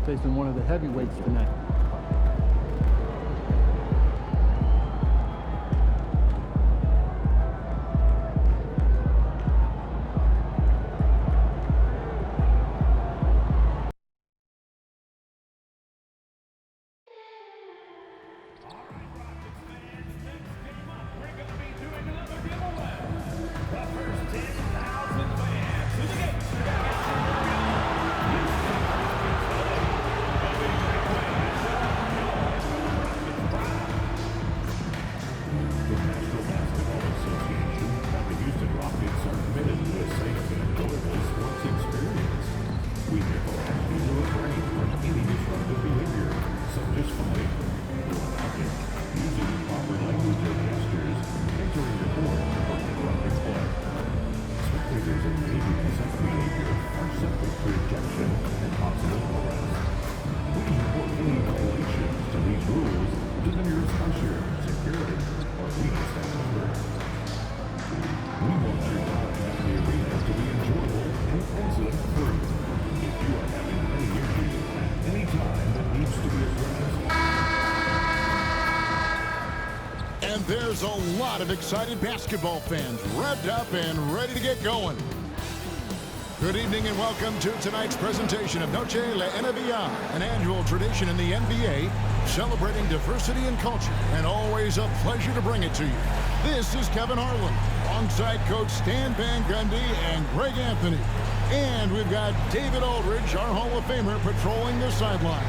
facing one of the heavyweights tonight. And there's a lot of excited basketball fans revved up and ready to get going. Good evening and welcome to tonight's presentation of Noche La NBA, an annual tradition in the NBA celebrating diversity and culture, and always a pleasure to bring it to you. This is Kevin Harlan, alongside Coach Stan Van Gundy and Greg Anthony. And we've got David Aldridge, our Hall of Famer, patrolling the sideline.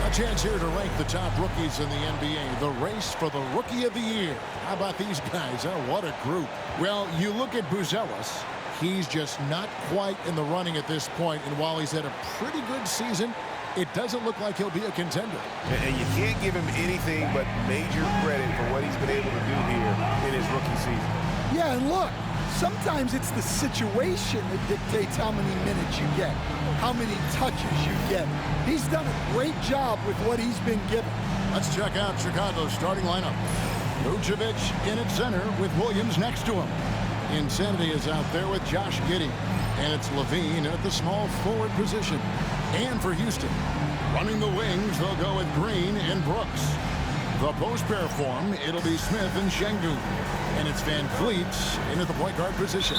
A chance here to rank the top rookies in the NBA, the race for the Rookie of the Year. How about these guys? Oh, what a group. Well, you look at Buzelis. He's just not quite in the running at this point, and while he's had a pretty good season, it doesn't look like he'll be a contender. And you can't give him anything but major credit for what he's been able to do here in his rookie season. Yeah, and look, sometimes it's the situation that dictates how many minutes you get, how many touches you get. He's done a great job with what he's been given. Let's check out Chicago's starting lineup. Vucevic in at center with Williams next to him. Insanity is out there with Josh Giddey. And it's Levine at the small forward position. And for Houston, running the wings, they'll go with Green and Brooks. The post pair form, it'll be Smith and Şengün. And it's Van Vliet in at the point guard position.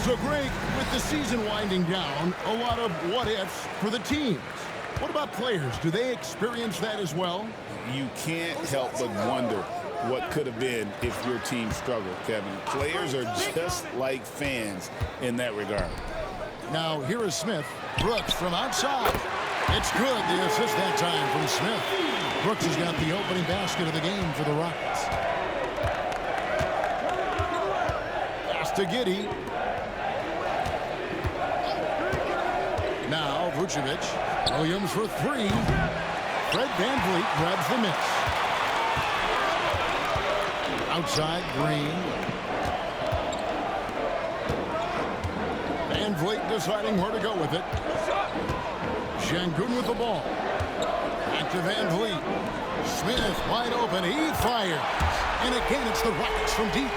So, Greg, with the season winding down, a lot of what-ifs for the teams. What about players? Do they experience that as well? You can't help but wonder what could have been if your team struggled, Kevin. Players are just like fans in that regard. Now, here is Smith. Brooks from outside. It's good, the assist that time from Smith. Brooks has got the opening basket of the game for the Rockets. Pass to Giddey. Now, Vucevic. Williams for three. Fred VanVleet grabs the miss. Outside, Green. VanVleet deciding where to go with it. Şengün with the ball. Back to VanVleet. Smith wide open. He fires. And again, it's the Rockets from deep.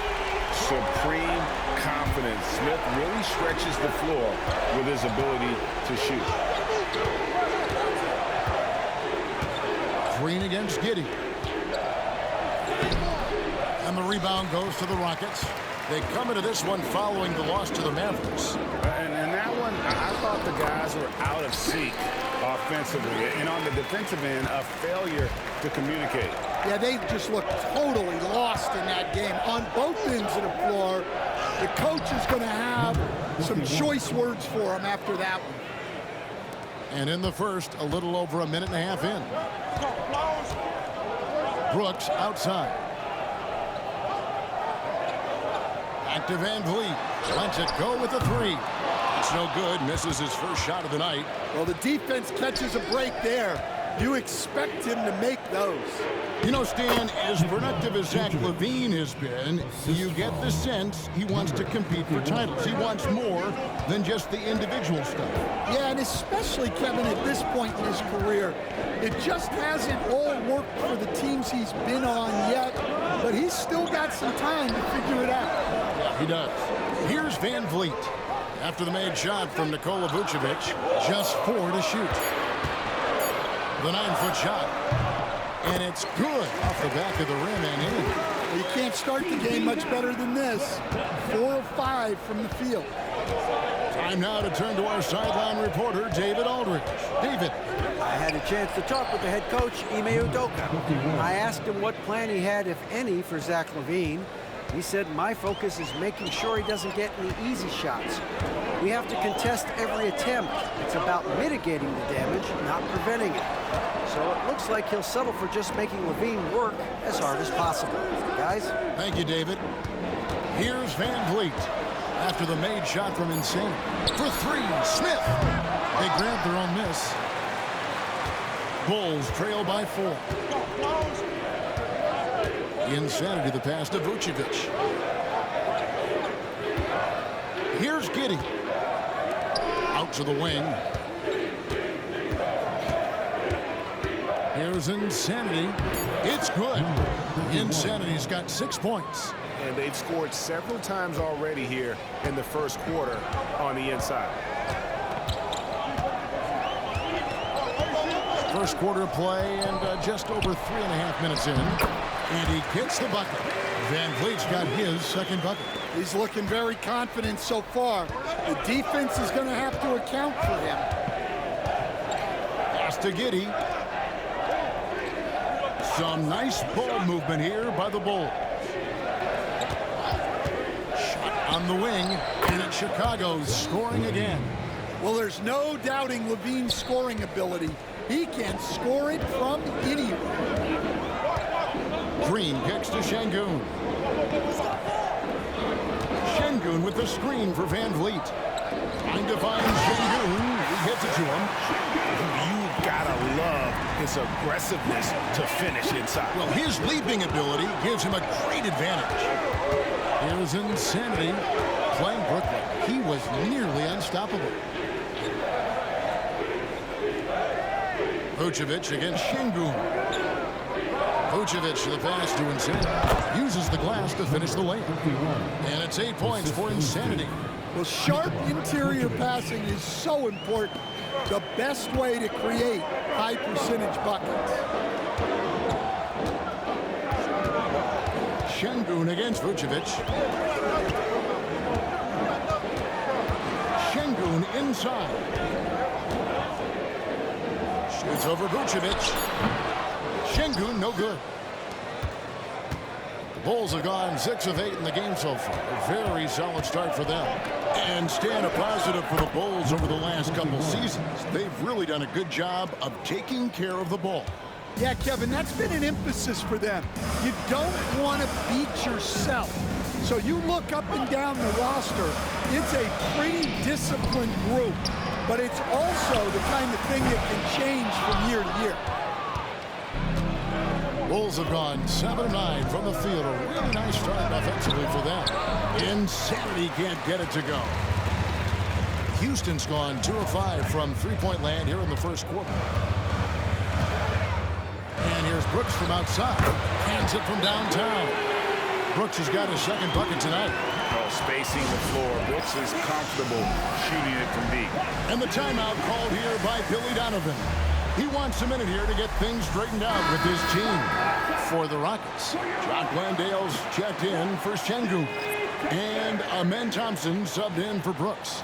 Supreme confidence. Smith really stretches the floor with his ability to shoot. Green against Giddey. And the rebound goes to the Rockets. They come into this one following the loss to the Mavericks. And that one, I thought the guys were out of sync offensively. And on the defensive end, a failure to communicate. Yeah, they just looked totally lost in that game. On both ends of the floor, the coach is going to have some choice words for him after that one. And in the first, a little over a minute and a half in. Brooks outside. Back to VanVleet. Lets it go with a three. It's no good. Misses his first shot of the night. Well, the defense catches a break there. You expect him to make those. You know, Stan, as productive as Zach LaVine has been, you get the sense he wants to compete for titles. He wants more than just the individual stuff. Yeah, and especially, Kevin, at this point in his career, it just hasn't all worked for the teams he's been on yet, but he's still got some time to figure it out. Yeah, he does. Here's VanVleet. After the made shot from Nikola Vucevic, just 4 to shoot. The 9-foot shot. And it's good off the back of the rim and in. Well, you can't start the game much better than this. 4 of 5 from the field. Time now to turn to our sideline reporter, David Aldridge. David. I had a chance to talk with the head coach, Ime Udoka. I asked him what plan he had, if any, for Zach LaVine. He said, my focus is making sure he doesn't get any easy shots. We have to contest every attempt. It's about mitigating the damage, not preventing it. So it looks like he'll settle for just making LaVine work as hard as possible. Guys? Thank you, David. Here's Van Vliet. After the made shot from Insane. For 3, Smith. They grab their own miss. Bulls trail by 4. Insanity the pass to Vucevic. Here's Giddey. Out to the wing. Here's Insanity. It's good. Insanity's got 6 points. And they've scored several times already here in the first quarter on the inside. First quarter of play and just over 3.5 minutes in. And he gets the bucket. Van Vliet's got his second bucket. He's looking very confident so far. The defense is going to have to account for him. Pass to Giddey. Some nice ball movement here by the Bulls. Shot on the wing, and it's Chicago scoring again. Well, there's no doubting LaVine's scoring ability. He can score it from anywhere. Green kicks to Şengün. Şengün with the screen for Van Vliet. Trying to find Şengün. He gets it to him. You gotta love his aggressiveness to finish inside. Well, his leaping ability gives him a great advantage. Here's Insanity playing Brooklyn. He was nearly unstoppable. Vucevic against Şengün. Vucevic, the pass to Insanity. Uses the glass to finish the layup. And it's 8 points for Insanity. Well, sharp interior passing is so important. The best way to create high percentage buckets. Şengün against Vucevic. Şengün inside. Shoots over Vucevic. Şengün no good. The Bulls have gone 6 of 8 in the game so far. A very solid start for them. And staying a positive for the Bulls over the last couple seasons. They've really done a good job of taking care of the ball. Yeah, Kevin, that's been an emphasis for them. You don't want to beat yourself. So you look up and down the roster, it's a pretty disciplined group, but it's also the kind of thing that can change from year to year. Bulls have gone 7-9 from the field. A really nice start offensively for them. Insanity can't get it to go. Houston's gone 2 of 5 from three-point land here in the first quarter. And here's Brooks from outside. Hands it from downtown. Brooks has got his second bucket tonight. Oh, spacing the floor. Brooks is comfortable shooting it from deep. And the timeout called here by Billy Donovan. He wants a minute here to get things straightened out with his team. For the Rockets, John Glandale's checked in for Şengün. And Amen Thompson subbed in for Brooks.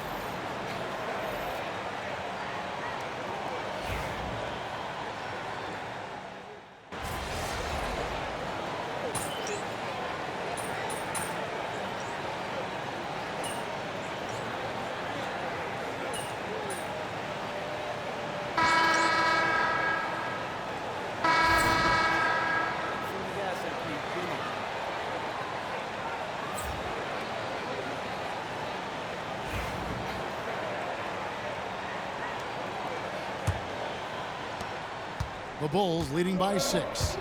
The Bulls leading by 6.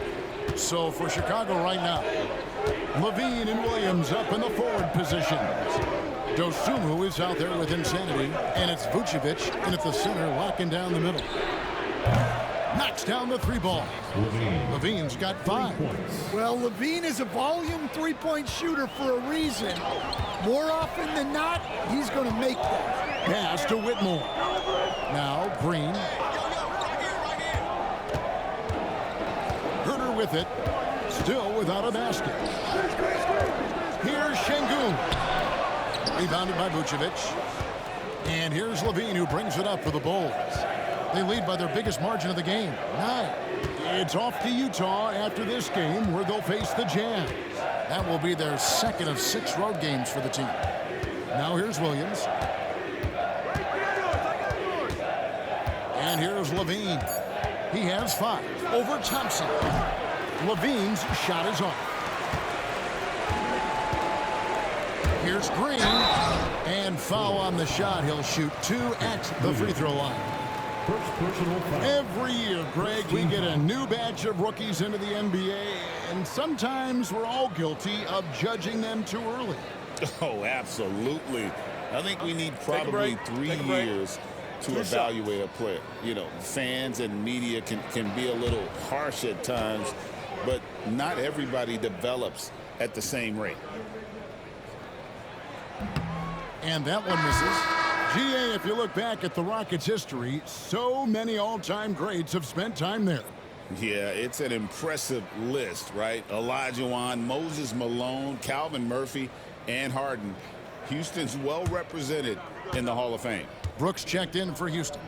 So for Chicago right now, LaVine and Williams up in the forward positions. Dosunmu is out there with Insanity, and it's Vucevic in at the center, locking down the middle. Knocks down the 3-ball. LaVine's got 5. Well, LaVine is a volume three-point shooter for a reason. More often than not, he's going to make that. Pass to Whitmore. Now Green. with it. Still without a basket. Here's Şengün. Rebounded by Vucevic. And here's Levine, who brings it up for the Bulls. They lead by their biggest margin of the game, 9. It's off to Utah after this game, where they'll face the Jazz. That will be their second of 6 road games for the team. Now here's Williams. And here's Levine. He has 5 over Thompson. Levine's shot is off. Here's Green. And foul on the shot. He'll shoot 2 at the free throw line. Every year, Greg, we get a new batch of rookies into the NBA, and sometimes we're all guilty of judging them too early. Oh, absolutely. I think we need probably 3 years to evaluate a player. You know, fans and media can be a little harsh at times, but not everybody develops at the same rate. And that one misses. GA, if you look back at the Rockets' history, so many all-time greats have spent time there. Yeah, it's an impressive list, right? Olajuwon, Moses Malone, Calvin Murphy, and Harden. Houston's well represented in the Hall of Fame. Brooks checked in for Houston.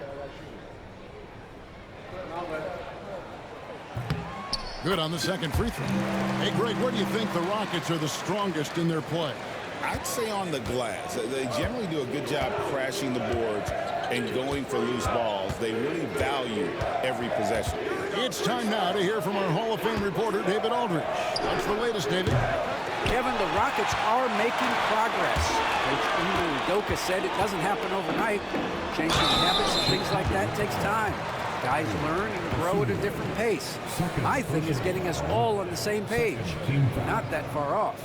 Good on the second free throw. Hey, Greg, where do you think the Rockets are the strongest in their play? I'd say on the glass. They generally do a good job crashing the boards and going for loose balls. They really value every possession. It's time now to hear from our Hall of Fame reporter, David Aldridge. What's the latest, David? Kevin, the Rockets are making progress. Coach Udoka said it doesn't happen overnight. Changing habits and things like that takes time. Guys learn and grow at a different pace. My thing is getting us all on the same page. Not that far off.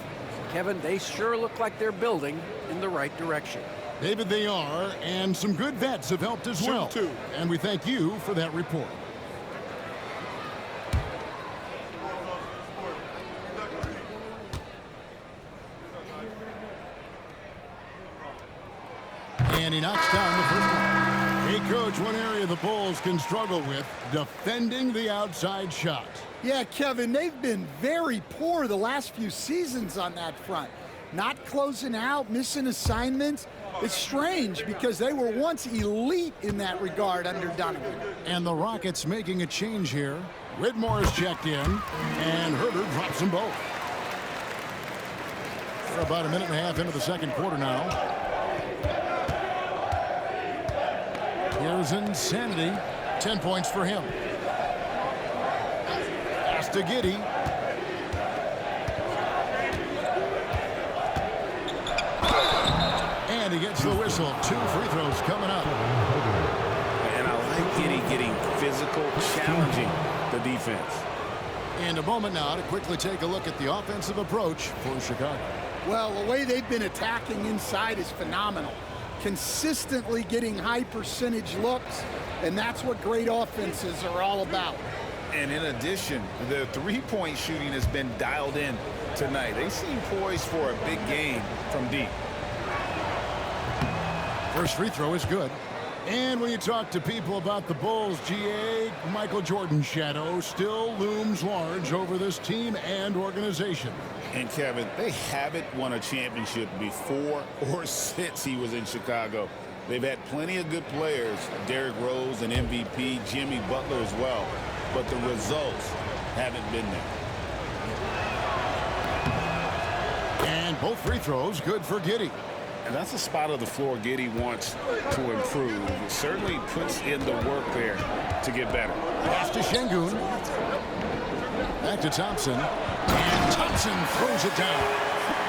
Kevin, they sure look like they're building in the right direction. David, they are, and some good vets have helped as well. And we thank you for that report. And he knocks down the first one. Hey, Coach, one area the Bulls can struggle with, defending the outside shot. Yeah, Kevin, they've been very poor the last few seasons on that front. Not closing out, missing assignments. It's strange because they were once elite in that regard under Donovan. And the Rockets making a change here. Whitmore's checked in, and Herter drops them both. We're about a minute and a half into the second quarter now. Here's Insanity. 10 points for him. Pass to Giddey. And he gets the whistle. 2 free throws coming up. And I like Giddey getting physical, challenging the defense. And a moment now to quickly take a look at the offensive approach for Chicago. Well, the way they've been attacking inside is phenomenal. Consistently getting high percentage looks, and that's what great offenses are all about. And in addition, the three-point shooting has been dialed in tonight. They seem poised for a big game from deep. First free throw is good. And when you talk to people about the Bulls, GA, Michael Jordan's shadow still looms large over this team and organization. And Kevin, they haven't won a championship before or since he was in Chicago. They've had plenty of good players, Derrick Rose, an MVP, Jimmy Butler as well, but the results haven't been there. And both free throws good for Giddey. And that's a spot of the floor Giddey wants to improve. He certainly puts in the work there to get better. Pass to Şengün. Back to Thompson. And Thompson throws it down.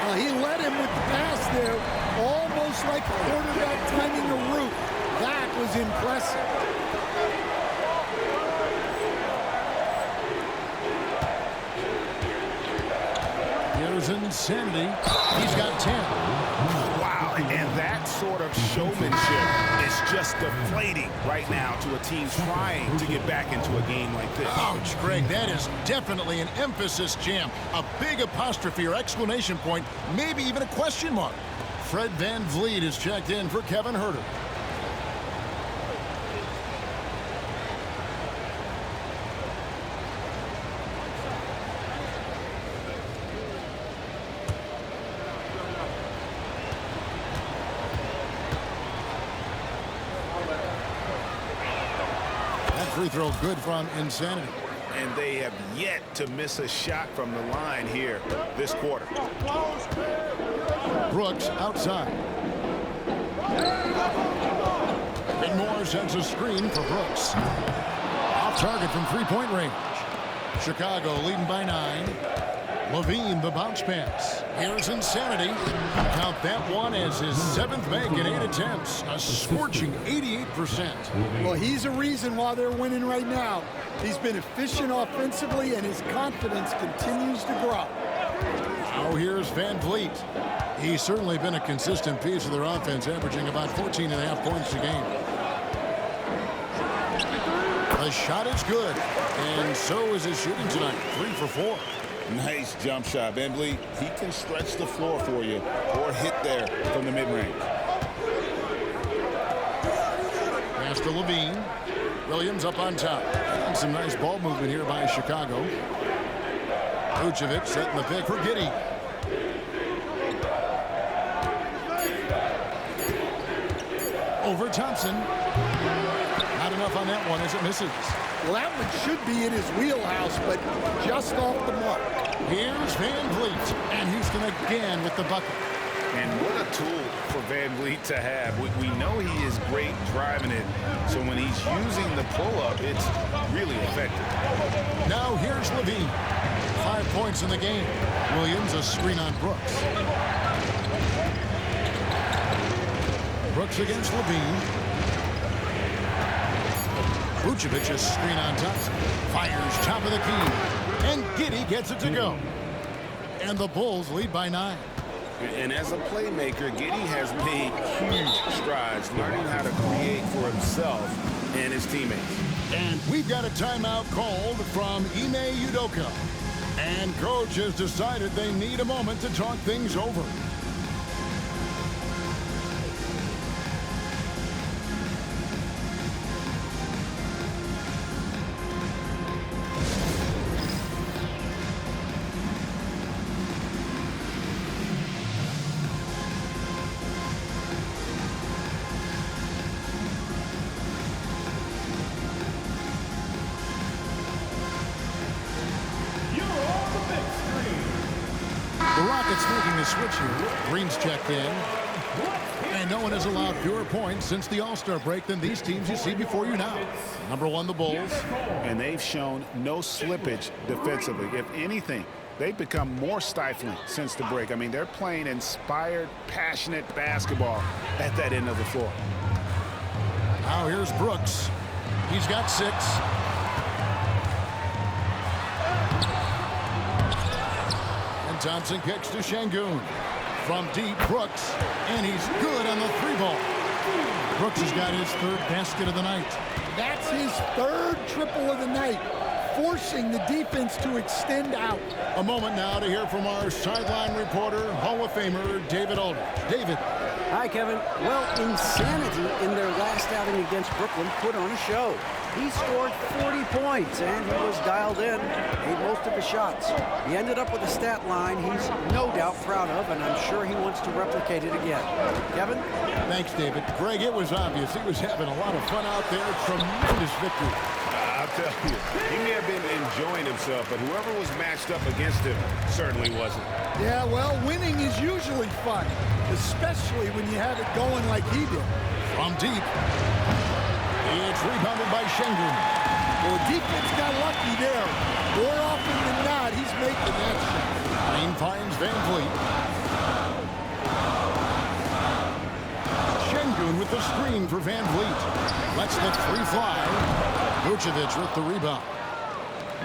Well, he led him with the pass there, almost like a quarterback timing a route. That was impressive. Here's Insanity. He's got 10. Wow, and that sort of showmanship is just deflating right now to a team trying to get back into a game like this. Ouch, Greg, that is definitely an emphasis jam. A big apostrophe or exclamation point, maybe even a question mark. Fred VanVleet is checked in for Kevin Herter. free throw good from Insanity. And they have yet to miss a shot from the line here this quarter. Brooks outside. And Moore sends a screen for Brooks. Off target from three-point range. Chicago leading by 9. Levine, the bounce pass. Here's Insanity. Count that one as his 7th make in 8 attempts. A scorching 88%. Well, he's a reason why they're winning right now. He's been efficient offensively, and his confidence continues to grow. Now here's Van Vliet. He's certainly been a consistent piece of their offense, averaging about 14.5 points a game. The shot is good, and so is his shooting tonight. 3 for 4. Nice jump shot. Van Vliet, he can stretch the floor for you or hit there from the mid-range. Pass to Levine. Williams up on top. And some nice ball movement here by Chicago. Vucevic setting the pick for Giddey. Over Thompson. Not enough on that one as it misses. Well, that one should be in his wheelhouse, but just off the mark. Here's Van Vliet, and Houston again with the bucket. And what a tool for Van Vliet to have. We know he is great driving it, so when he's using the pull-up, it's really effective. Now here's Levine. 5 points in the game. Williams a screen on Brooks. Brooks against Levine. Vucevic a screen on Thompson. Fires top of the key. And Giddey gets it to go. And the Bulls lead by 9. And as a playmaker, Giddey has made huge strides learning how to create for himself and his teammates. And we've got a timeout called from Ime Udoka. And coach has decided they need a moment to talk things over. The Rockets making a switch here. Green's checked in. And no one has allowed fewer points since the All-Star break than these teams you see before you now. Number 1, the Bulls. And they've shown no slippage defensively. If anything, they've become more stifling since the break. I mean, they're playing inspired, passionate basketball at that end of the floor. Now here's Brooks. He's got 6. Thompson kicks to Şengün. From deep, Brooks. And he's good on the 3-ball. Brooks has got his 3rd basket of the night. That's his 3rd triple of the night, forcing the defense to extend out. A moment now to hear from our sideline reporter, Hall of Famer David Aldridge. David. Hi, Kevin. Well, Insanity in their last outing against Brooklyn put on a show. He scored 40 points, and he was dialed in, made most of his shots. He ended up with a stat line he's no doubt proud of, and I'm sure he wants to replicate it again. Kevin? Thanks, David. Greg, it was obvious. He was having a lot of fun out there. Tremendous victory. I'll tell you, he may have been enjoying himself, but whoever was matched up against him certainly wasn't. Yeah, well, winning is usually fun, especially when you have it going like he did. From deep. It's rebounded by Şengün. Well, defense got lucky there. More often than not, he's making that shot. Green finds Van Vliet. Şengün with the screen for Van Vliet. Lets the 3 fly. Vucevic with the rebound.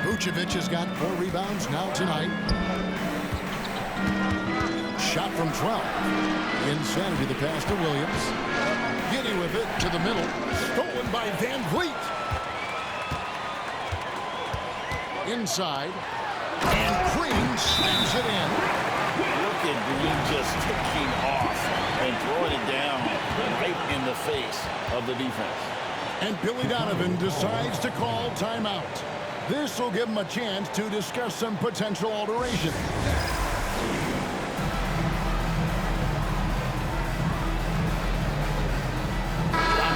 Vucevic has got 4 rebounds now tonight. Shot from 12. Insanity the pass to Williams. Giddey with it to the middle. Stolen by Van Vliet. Inside. And Green slams it in. Look at Green just taking off and throwing it down right in the face of the defense. And Billy Donovan decides to call timeout. This will give him a chance to discuss some potential alteration.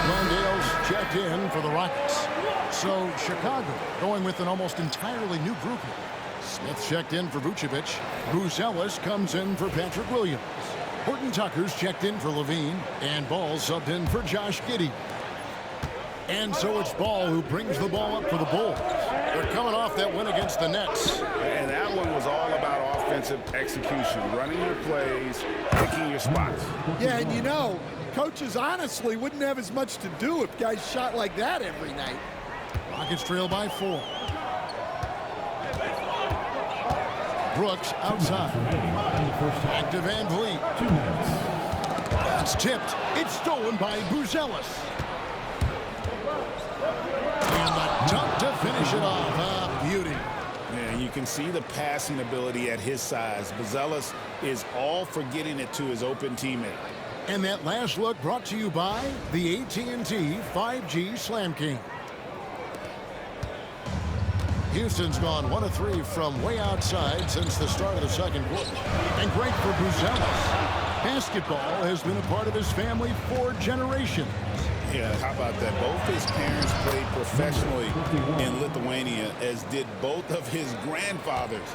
Glendale's checked checked in for the Rockets. So Chicago going with an almost entirely new group here. Smith checked in for Vucevic. Bruce Ellis comes in for Patrick Williams. Horton Tucker's checked in for Levine. And Ball subbed in for Josh Giddey. And so it's Ball who brings the ball up for the Bulls. They're coming off that win against the Nets. And that one was all about offensive execution, running your plays, picking your spots. Yeah, and you know, coaches honestly wouldn't have as much to do if guys shot like that every night. Rockets trail by 4. Brooks outside. Back to Van Vliet. It's tipped. It's stolen by Buzelis. And the dunk to finish it off. A beauty. Yeah, you can see the passing ability at his size. Buzelis is all for getting it to his open teammate. And that last look brought to you by the AT&T 5G Slam King. Houston's gone 1 of 3 from way outside since the start of the second quarter. And great for Buzelis. Basketball has been a part of his family for generations. Yeah, how about that? Both his parents played professionally in Lithuania, as did both of his grandfathers.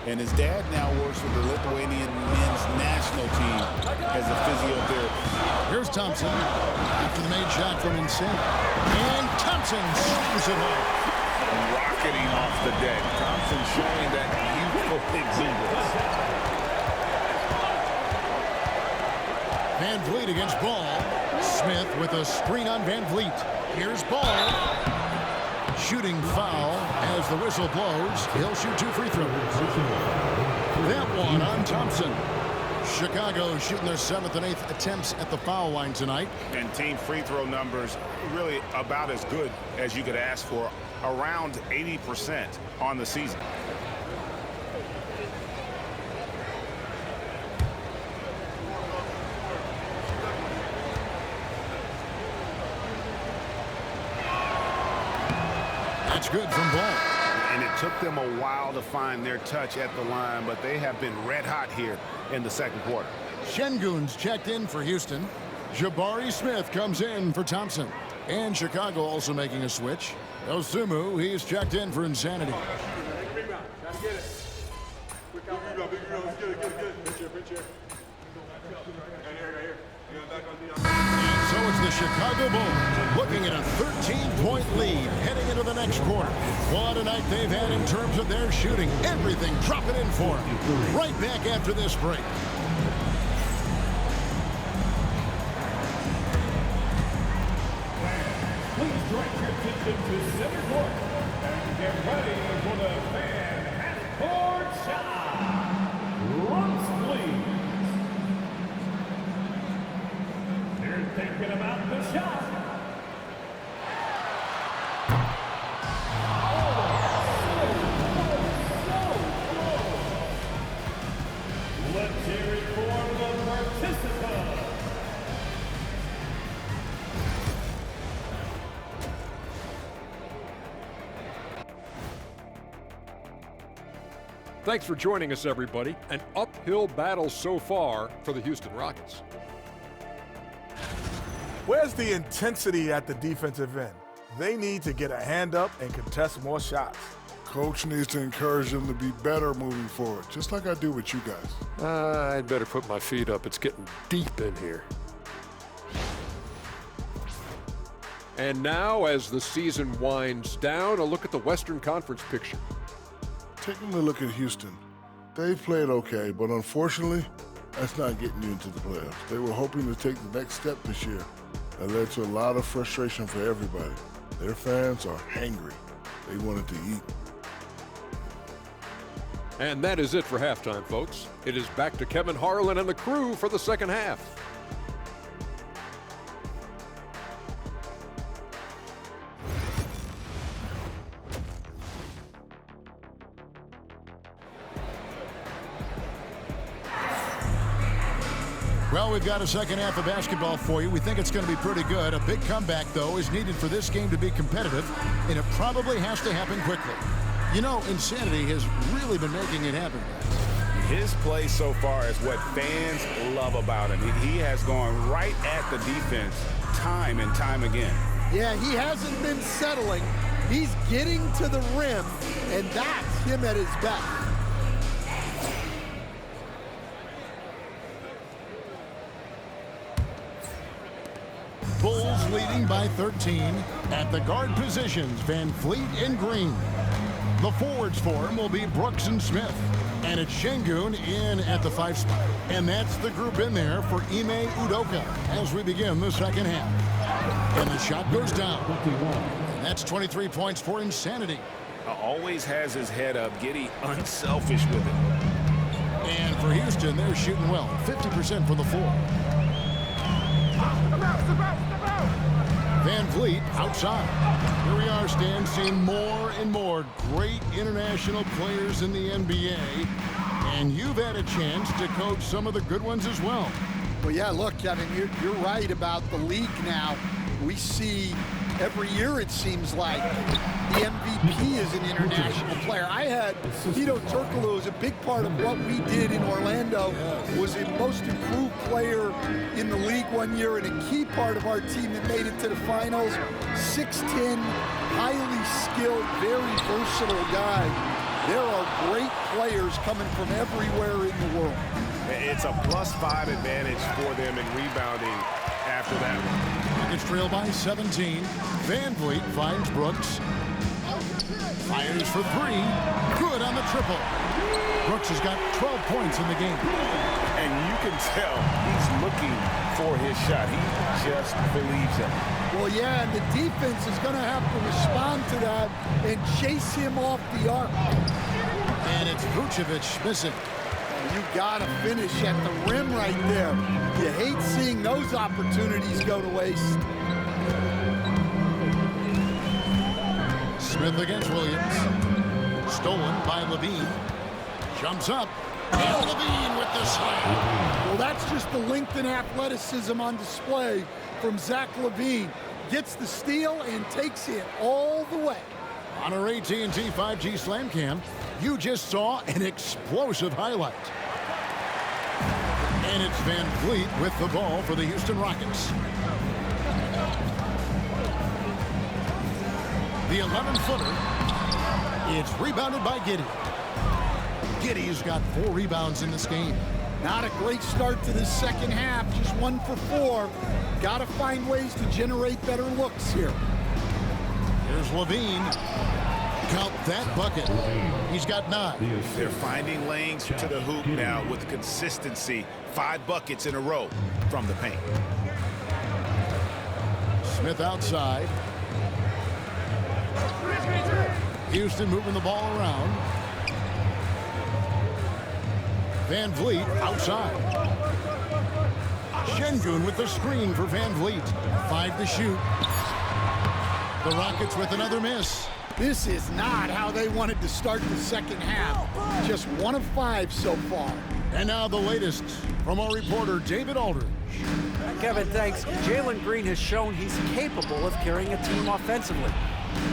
And his dad now works with the Lithuanian men's national team as a physiotherapist. Here's Thompson after the made shot from insane. And Thompson slams it home. Rocketing off the deck. Thompson showing that youthful exuberance. Van Vliet against Ball. Smith with a screen on Van Vliet. Here's Ball. Shooting foul as the whistle blows. He'll shoot 2 free throws. That one on Thompson. Chicago shooting their 7th and 8th attempts at the foul line tonight. And team free throw numbers really about as good as you could ask for. Around 80% on the season. That's good from Ball. And it took them a while to find their touch at the line, but they have been red hot here in the second quarter. Şengün's checked in for Houston. Jabari Smith comes in for Thompson. And Chicago also making a switch. Osumu, he's checked in for Insanity. And so it's the Chicago Bulls looking at a 13-point lead heading into the next quarter. What a night they've had in terms of their shooting. Everything dropping in for them. Right back after this break. Please direct your attention to center court and get ready for the fan half-court shot. Runs, please. They're thinking about the shot. Let's hear it for the participants. Thanks for joining us, everybody. An uphill battle so far for the Houston Rockets. Where's the intensity at the defensive end? They need to get a hand up and contest more shots. Coach needs to encourage them to be better moving forward, just like I do with you guys. I'd better put my feet up. It's getting deep in here. And now, as the season winds down, a look at the Western Conference picture. Taking a look at Houston. They've played okay, but unfortunately, that's not getting you into the playoffs. They were hoping to take the next step this year. That led to a lot of frustration for everybody. Their fans are hangry. They wanted to eat. And that is it for halftime, folks. It is back to Kevin Harlan and the crew for the second half. Well, we've got a second half of basketball for you. We think it's going to be pretty good. A big comeback, though, is needed for this game to be competitive, and it probably has to happen quickly. You know, Insanity has really been making it happen. His play so far is what fans love about him. He has gone right at the defense time and time again. Yeah, he hasn't been settling. He's getting to the rim, and that's him at his best. Bulls leading by 13. At the guard positions, Van Fleet and Green. The forwards for him will be Brooks and Smith. And it's Şengün in at the 5 spot. And that's the group in there for Ime Udoka as we begin the second half. And the shot goes down. And that's 23 points for Insanity. Always has his head up, Giddey unselfish with it. And for Houston, they're shooting well, 50% from the floor. Van Fleet outside. Here we are, Stan, seeing more and more great international players in the NBA. And you've had a chance to coach some of the good ones as well. Well, yeah, look, Kevin, you're right about the league now. We see every year, it seems like, the MVP is an international player. I had Tito Turkoglu was a big part of what we did in Orlando, was a most improved player in the league one year and a key part of our team that made it to the finals. 6'10", highly skilled, very versatile guy. There are great players coming from everywhere in the world. It's a +5 advantage for them in rebounding after that one. Rockets trail by 17. Van Vliet finds Brooks. Fires for 3. Good on the triple. Brooks has got 12 points in the game. And you can tell he's looking for his shot. He just believes it. Well, yeah, and the defense is going to have to respond to that and chase him off the arc. And it's Vucevic missing. You got to finish at the rim right there. You hate seeing those opportunities go to waste. Smith against Williams. Stolen by Levine. Jumps up. And Levine with the slam. Well, that's just the length and athleticism on display from Zach Levine. Gets the steal and takes it all the way. On our AT&T 5G Slam Cam, you just saw an explosive highlight. And it's Van Vliet with the ball for the Houston Rockets. The 11-footer. It's rebounded by Giddey. Giddey's got 4 rebounds in this game. Not a great start to this second half, just 1 for 4. Got to find ways to generate better looks here. Here's Levine. Count that bucket. He's got 9. They're finding lanes to the hoop now with consistency. 5 buckets in a row from the paint. Smith outside. Houston moving the ball around. Van Vliet outside. Şengün with the screen for Van Vliet. 5 to shoot. The Rockets with another miss. This is not how they wanted to start the second half. Just 1 of 5 so far. And now the latest from our reporter, David Aldridge. Kevin, thanks. Jalen Green has shown he's capable of carrying a team offensively.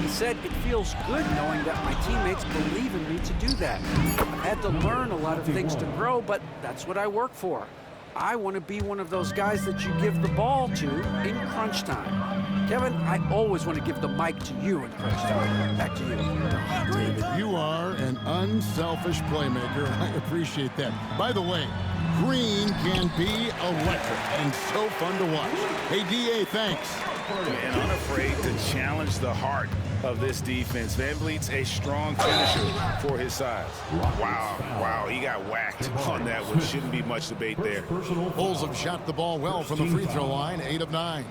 He said, it feels good knowing that my teammates believe in me to do that. I've had to learn a lot of things to grow, but that's what I work for. I want to be one of those guys that you give the ball to in crunch time. Kevin, I always want to give the mic to you in crunch time. Back to you. David, you are an unselfish playmaker, and I appreciate that. By the way, Green can be electric and so fun to watch. Hey, D.A., thanks. And unafraid to challenge the heart of this defense. Van Vliet's a strong finisher for his size. Wow, he got whacked on that one. Shouldn't be much debate there. Bulls have shot the ball well from the free throw line, 8 of 9.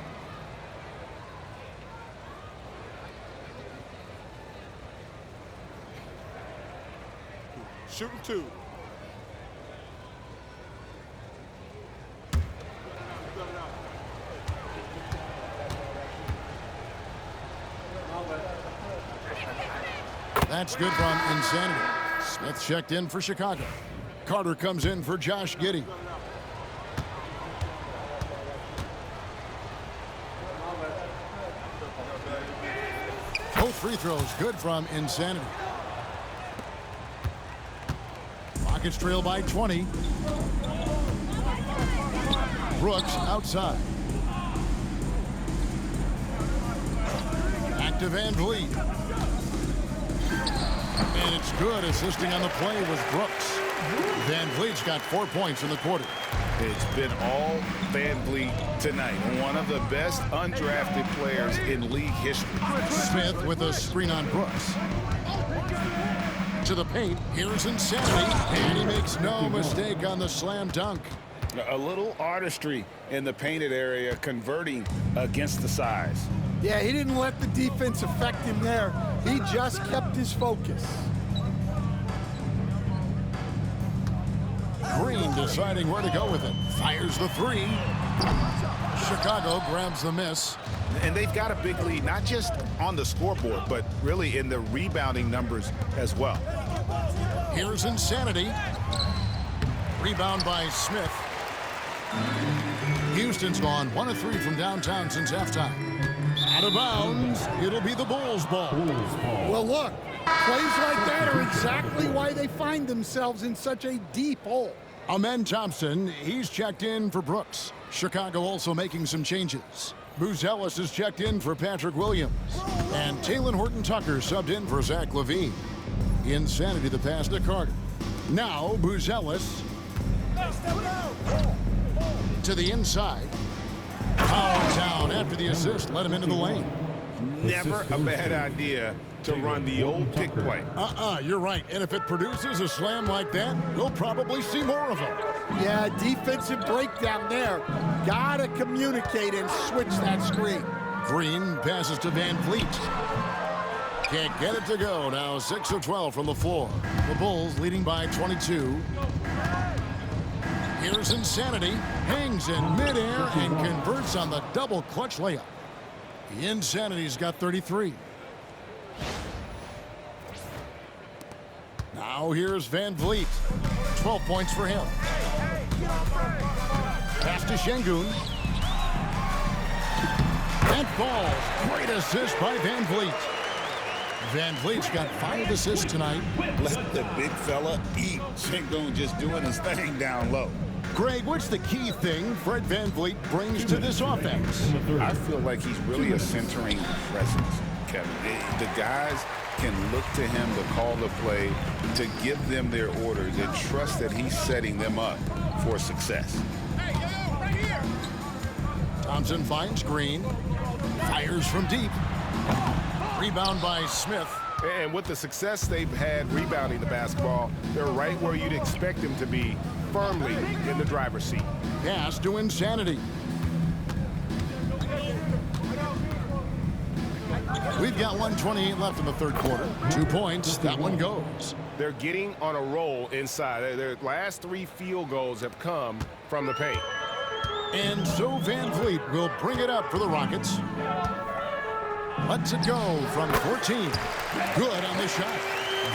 Shooting 2. That's good from Insanity. Smith checked in for Chicago. Carter comes in for Josh Giddey. Both free throws good from Insanity. Rockets trail by 20. Brooks outside. to Van Vliet. And it's good. Assisting on the play was Brooks. Van Vliet's got 4 points in the quarter. It's been all Van Vliet tonight. One of the best undrafted players in league history. Smith with a screen on Brooks. To the paint. Here's Insanity. And he makes no mistake on the slam dunk. A little artistry in the painted area, converting against the size. Yeah, he didn't let the defense affect him there. He just kept his focus. Green deciding where to go with it. Fires the three. Chicago grabs the miss. And they've got a big lead, not just on the scoreboard, but really in the rebounding numbers as well. Here's Insanity. Rebound by Smith. Houston's gone 1 of 3 from downtown since halftime. Out of bounds. It'll be the Bulls' ball. Well, look, plays like that are exactly why they find themselves in such a deep hole. Amen Thompson, he's checked in for Brooks. Chicago also making some changes. Buzelis is checked in for Patrick Williams. And Talen Horton-Tucker subbed in for Zach LaVine. Insanity the pass to Carter. Now Buzelis to the inside. Power down after the assist. Let him into the lane. Never a bad idea to run the old pick play. You're right. And if it produces a slam like that, we'll probably see more of them. Yeah, defensive breakdown there. Gotta communicate and switch that screen. Green passes to Van Vliet. Can't get it to go. Now 6 of 12 from the floor. The Bulls leading by 22. Here's Insanity. Hangs in midair and converts on the double clutch layup. The Insanity's got 33. Now here's Van Vliet. 12 points for him. Pass to Şengün. That falls. Great assist by Van Vliet. Van Vliet's got 5 assists tonight. Let the big fella eat. Şengün just doing his thing down low. Greg, what's the key thing Fred Van Vliet brings to this offense? I feel like he's really a centering presence, Kevin. The guys can look to him to call the play, to give them their orders, and trust that he's setting them up for success. Hey, yo, right here. Thompson finds Green. Fires from deep. Rebound by Smith. And with the success they've had rebounding the basketball, they're right where you'd expect them to be, firmly in the driver's seat. Pass to Insanity. We've got 1:28 left in the third quarter. 2 points. That one goes. They're getting on a roll inside. Their last 3 field goals have come from the paint. And so Van Vliet will bring it up for the Rockets. Lets it go from 14. Good on the shot.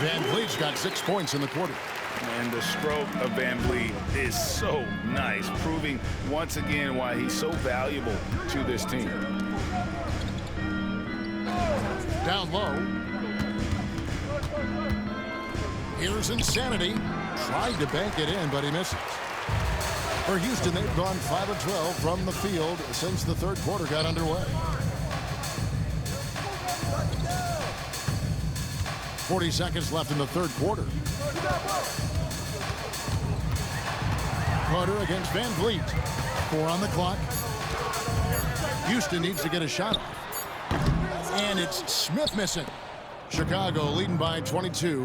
Van Vliet's got 6 points in the quarter. And the stroke of Van Vliet is so nice, proving once again why he's so valuable to this team. Down low. Here's Insanity. Tried to bank it in, but he misses. For Houston, they've gone 5 of 12 from the field since the third quarter got underway. 40 seconds left in the third quarter. Carter against Van Vliet. 4 on the clock. Houston needs to get a shot off. And it's Smith missing. Chicago leading by 22.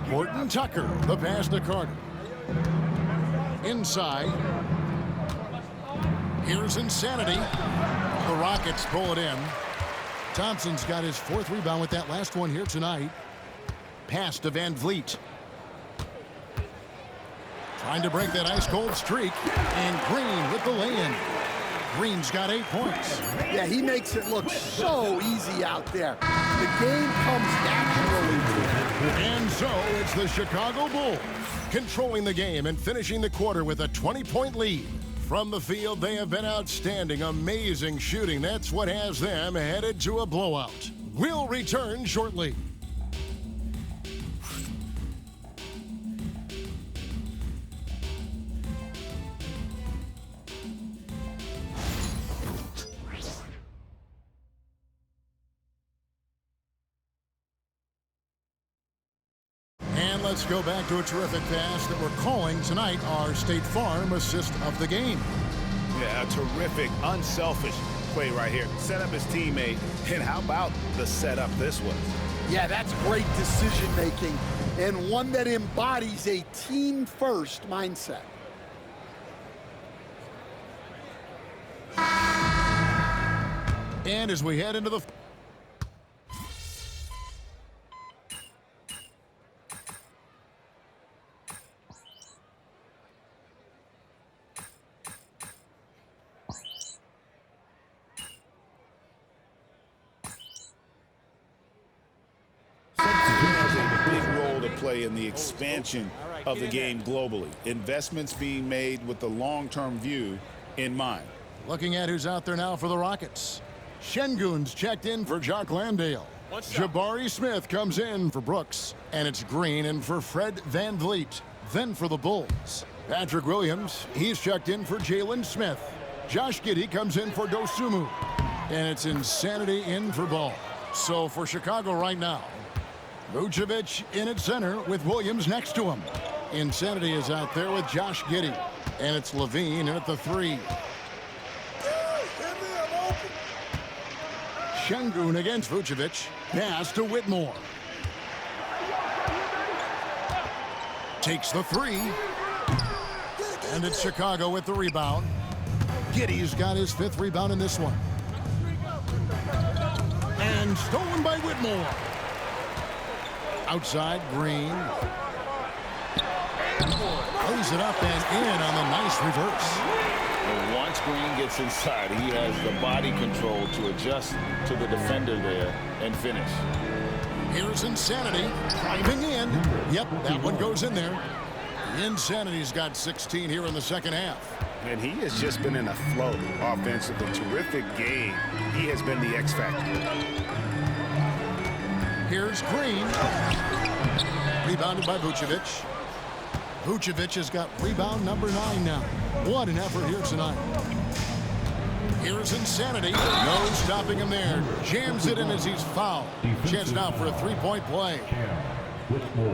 Horton-Tucker, the pass to Carter. Inside. Here's Insanity. The Rockets pull it in. Thompson's got his 4th rebound with that last one here tonight. Pass to Van Vliet. Trying to break that ice-cold streak. And Green with the lay-in. Green's got 8 points. Yeah, he makes it look so easy out there. The game comes naturally to him. And so it's the Chicago Bulls controlling the game and finishing the quarter with a 20-point lead. From the field, they have been outstanding, amazing shooting. That's what has them headed to a blowout. We'll return shortly. let's go back to a terrific pass that we're calling tonight our State Farm assist of the game. Yeah, a terrific, unselfish play right here. Set up his teammate, and how about the setup this was? Yeah, that's great decision-making and one that embodies a team-first mindset. And as we head into the play in the expansion of the game globally. Investments being made with the long-term view in mind. Looking at who's out there now for the Rockets. Şengün's checked in for Jock Landale. Jabari Smith comes in for Brooks. And it's Green in for Fred VanVleet. Then for the Bulls, Patrick Williams, he's checked in for Jalen Smith. Josh Giddey comes in for Dosunmu. And it's Insanity in for Ball. So for Chicago right now, Vucevic in at center with Williams next to him. Insanity is out there with Josh Giddey. And it's Levine in at the 3. Şengün against Vucevic. Pass to Whitmore. Takes the 3. And it's Chicago with the rebound. Giddey's got his 5th rebound in this one. And stolen by Whitmore. Outside, Green. Plays it up and in on the nice reverse. And once Green gets inside, he has the body control to adjust to the defender there and finish. Here's Insanity driving in. Yep, that one goes in there. Insanity's got 16 here in the second half. And he has just been in a flow offensively. Terrific game. He has been the X factor. Here's Green. Rebounded by Vucevic. Vucevic has got rebound number 9 now. What an effort here tonight. Here's Insanity. No stopping him there. Jams it in as he's fouled. Chance now for a 3-point play.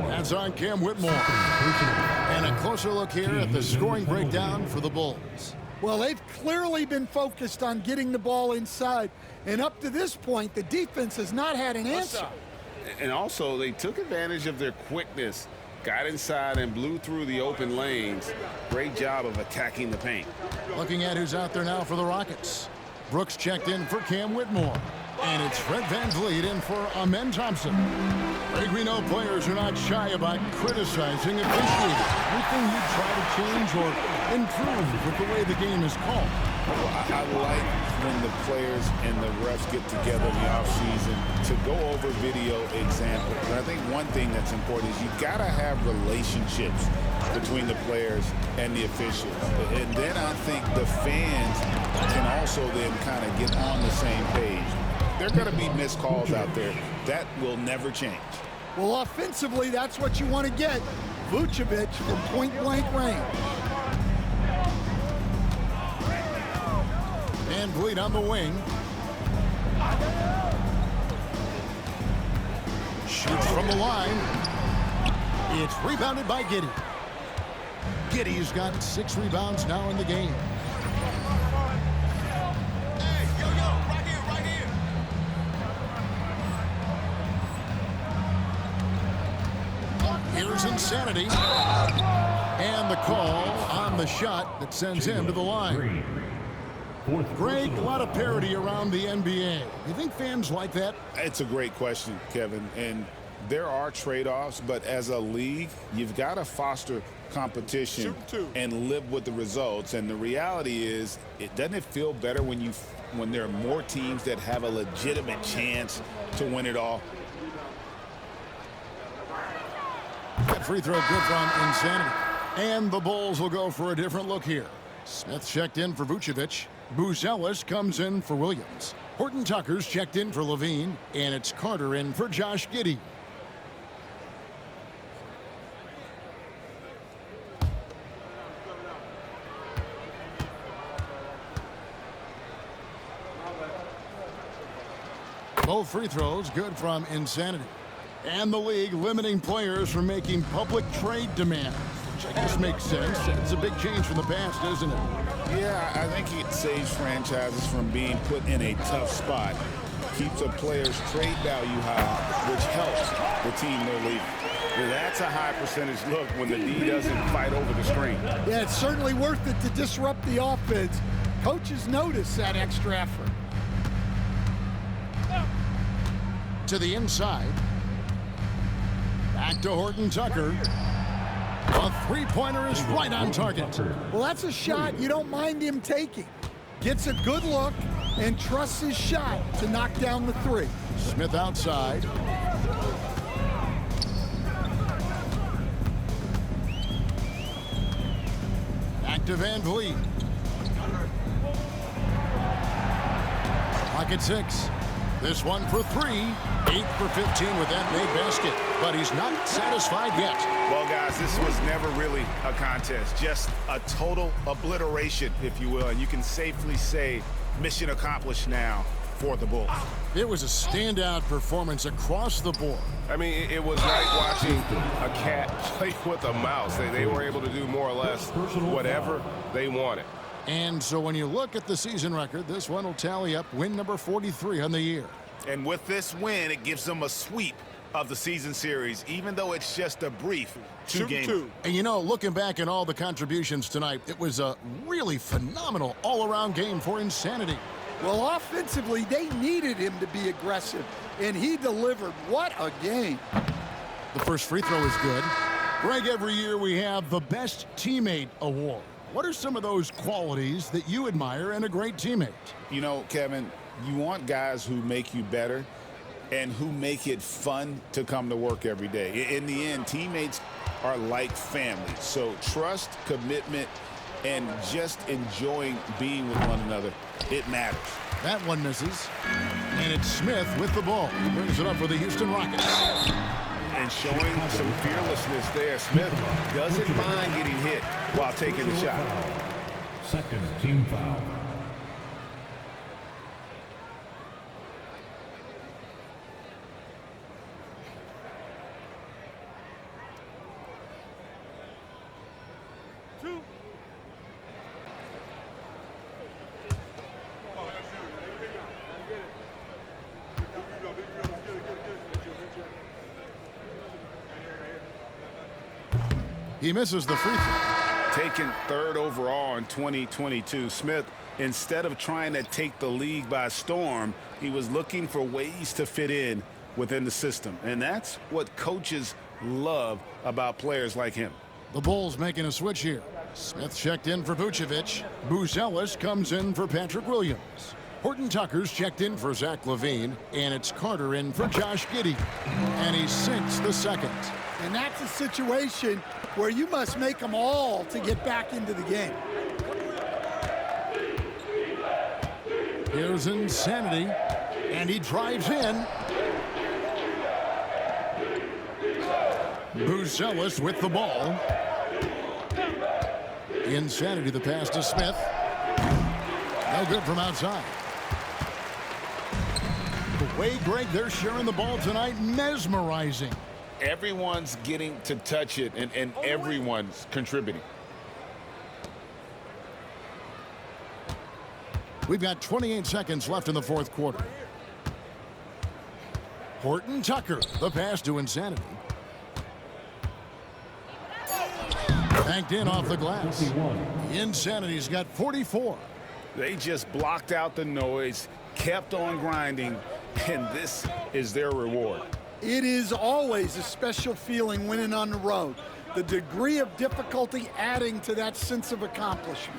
That's on Cam Whitmore. And a closer look here at the scoring breakdown for the Bulls. Well, they've clearly been focused on getting the ball inside. And up to this point, the defense has not had an answer. And also, they took advantage of their quickness, got inside and blew through the open lanes. Great job of attacking the paint. Looking at who's out there now for the Rockets. Brooks checked in for Cam Whitmore. And it's Fred VanVleet in for Amen Thompson. Greg, we know players are not shy about criticizing officiating. Anything you try to change or improve with the way the game is called? I like when the players and the refs get together in the offseason to go over video examples. And I think one thing that's important is you got to have relationships between the players and the officials. And then I think the fans can also then kind of get on the same page. There are going to be missed calls out there. That will never change. Well, offensively, that's what you want to get. Vucevic from point-blank range. And VanVleet on the wing. Shoots from the line. It's rebounded by Giddey. Giddey's got 6 rebounds now in the game. Here's Insanity. And the call on the shot that sends him to the line. Greg, a lot of parity around the NBA. You think fans like that? It's a great question, Kevin. And there are trade-offs, but as a league, you've got to foster competition and live with the results. And the reality is, doesn't it feel better when there are more teams that have a legitimate chance to win it all? That free throw good from Insanity. And the Bulls will go for a different look here. Smith checked in for Vucevic. Buzelis comes in for Williams. Horton Tucker's checked in for Levine. And it's Carter in for Josh Giddey. Both free throws good from Insanity. And the league limiting players from making public trade demands, which I guess makes sense. It's a big change from the past, isn't it? Yeah, I think it saves franchises from being put in a tough spot. Keeps a player's trade value high, which helps the team they're leading. That's a high percentage look when the D doesn't fight over the screen. Yeah, it's certainly worth it to disrupt the offense. Coaches notice that extra effort. To the inside. Back to Horton Tucker. A three-pointer is right on target. Well, that's a shot you don't mind him taking. Gets a good look and trusts his shot to knock down the three. Smith outside. Back to Van Vliet. Pocket 6. This one for 3. 8 for 15 with that made basket. But he's not satisfied yet. Well, guys, this was never really a contest. Just a total obliteration, if you will. And you can safely say mission accomplished now for the Bulls. It was a standout performance across the board. I mean, it was like watching a cat play with a mouse. They were able to do more or less whatever they wanted. And so when you look at the season record, this one will tally up win number 43 on the year. And with this win, it gives them a sweep of the season series, even though it's just a brief two-game. And you know, looking back at all the contributions tonight, it was a really phenomenal all-around game for Insanity. Well, offensively, they needed him to be aggressive, and he delivered. What a game. The first free throw is good. Greg, every year we have the Best Teammate Award. What are some of those qualities that you admire in a great teammate? You know, Kevin, you want guys who make you better and who make it fun to come to work every day. In the end, teammates are like family. So trust, commitment, and just enjoying being with one another, it matters. That one misses. And it's Smith with the ball. He brings it up for the Houston Rockets. And showing some fearlessness there. Smith doesn't mind getting hit while taking the shot. Second team foul. He misses the free throw. Taken third overall in 2022, Smith, instead of trying to take the league by storm, he was looking for ways to fit in within the system. And that's what coaches love about players like him. The Bulls making a switch here. Smith checked in for Vucevic. Buzelis comes in for Patrick Williams. Horton Tucker's checked in for Zach LaVine. And it's Carter in for Josh Giddey. And he sinks the second. And that's a situation where you must make them all to get back into the game. Here's Insanity, and he drives in. Buzelis with the ball. Insanity, the pass to Smith. No good from outside. The way, Greg, they're sharing the ball tonight, mesmerizing. Everyone's getting to touch it, and everyone's contributing. We've got 28 seconds left in the fourth quarter. Horton Tucker, the pass to Insanity. Banked in off the glass. Insanity's got 44. They just blocked out the noise, kept on grinding, and this is their reward. It is always a special feeling winning on the road. The degree of difficulty adding to that sense of accomplishment.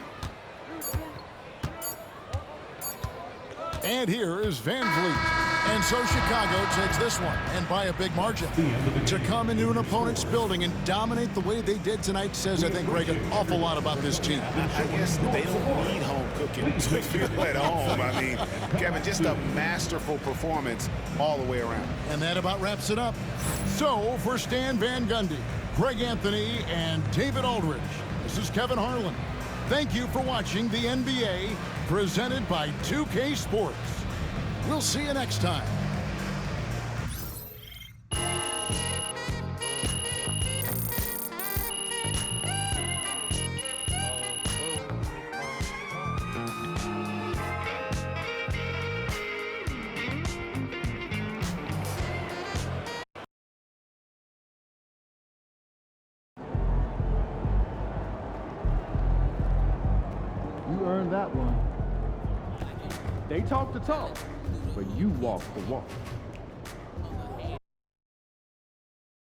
And here is Van Vliet. And so Chicago takes this one, and by a big margin. To come into an opponent's building and dominate the way they did tonight says, I think, Greg, an awful lot about this team. I guess they don't need home cooking to feel at home. I mean, Kevin, just a masterful performance all the way around. And that about wraps it up. So, for Stan Van Gundy, Greg Anthony, and David Aldridge, this is Kevin Harlan. Thank you for watching the NBA, presented by 2K Sports. We'll see you next time. earned that one. They talk the talk, but you walk the walk.